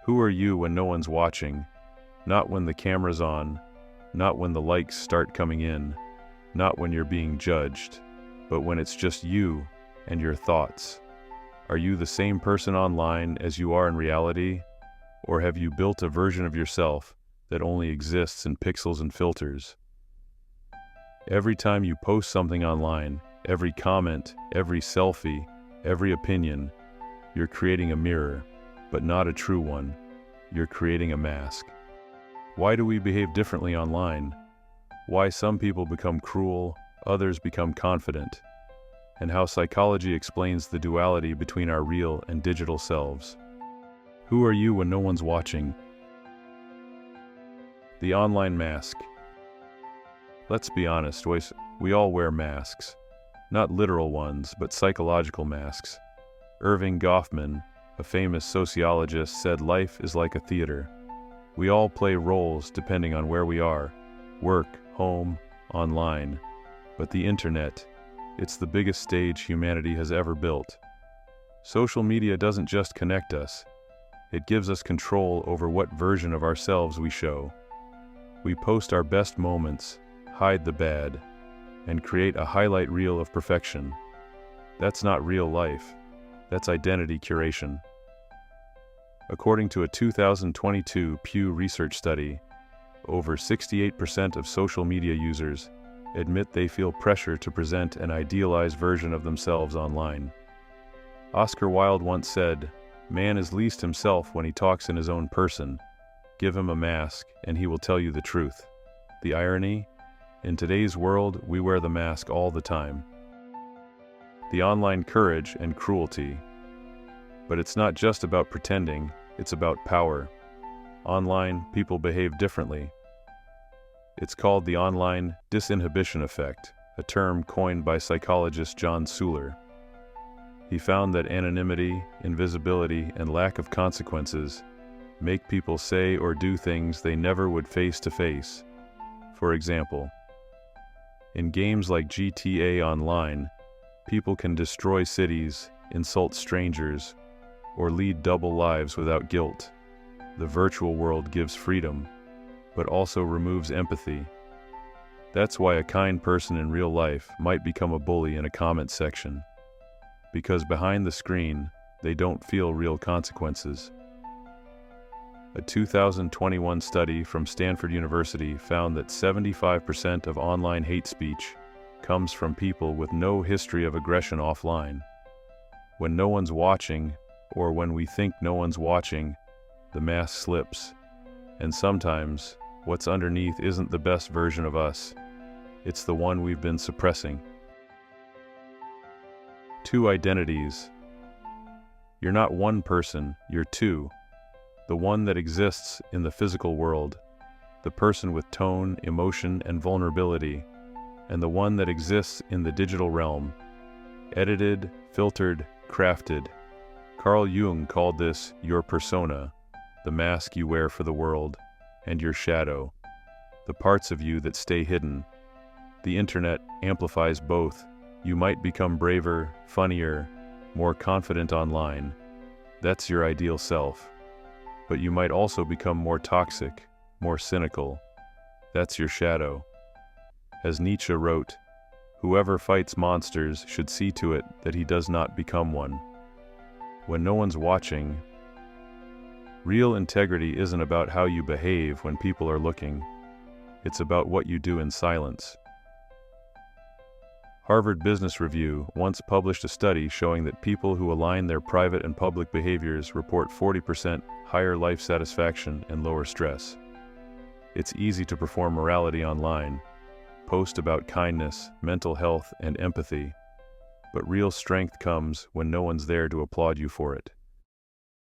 Who are you when no one's watching? Not when the camera's on, not when the likes start coming in, not when you're being judged, but when it's just you and your thoughts. Are you the same person online as you are in reality? Or have you built a version of yourself that only exists in pixels and filters? Every time you post something online, every comment, every selfie, every opinion, you're creating a mirror, but not a true one. You're creating a mask. Why do we behave differently online? Why some people become cruel, others become confident, and how psychology explains the duality between our real and digital selves. Who are you when no one's watching? The online mask. Let's be honest, we all wear masks. Not literal ones, but psychological masks. Irving Goffman, a famous sociologist, said life is like a theater. We all play roles depending on where we are: work, home, online. But the internet, it's the biggest stage humanity has ever built. Social media doesn't just connect us, it gives us control over what version of ourselves we show. We post our best moments, hide the bad, and create a highlight reel of perfection. That's not real life, that's identity curation. According to a 2022 Pew Research study, over 68% of social media users admit they feel pressure to present an idealized version of themselves online. Oscar Wilde once said, "Man is least himself when he talks in his own person. Give him a mask, and he will tell you the truth." The irony? In today's world, we wear the mask all the time. The online courage and cruelty. But it's not just about pretending, it's about power. Online, people behave differently. It's called the online disinhibition effect, a term coined by psychologist John Suler. He found that anonymity, invisibility, and lack of consequences make people say or do things they never would face to face. For example, in games like GTA Online, people can destroy cities, insult strangers, or lead double lives without guilt. The virtual world gives freedom, but also removes empathy. That's why a kind person in real life might become a bully in a comment section, because behind the screen, they don't feel real consequences. A 2021 study from Stanford University found that 75% of online hate speech comes from people with no history of aggression offline. When no one's watching, or when we think no one's watching, the mask slips. And sometimes, what's underneath isn't the best version of us. It's the one we've been suppressing. Two identities. You're not one person, you're two. The one that exists in the physical world, the person with tone, emotion, and vulnerability, and the one that exists in the digital realm. Edited, filtered, crafted. Carl Jung called this your persona, the mask you wear for the world, and your shadow, the parts of you that stay hidden. The internet amplifies both. You might become braver, funnier, more confident online. That's your ideal self. But you might also become more toxic, more cynical. That's your shadow. As Nietzsche wrote, "Whoever fights monsters should see to it that he does not become one." When no one's watching, real integrity isn't about how you behave when people are looking. It's about what you do in silence. Harvard Business Review once published a study showing that people who align their private and public behaviors report 40% higher life satisfaction and lower stress. It's easy to perform morality online, post about kindness, mental health, and empathy, but real strength comes when no one's there to applaud you for it.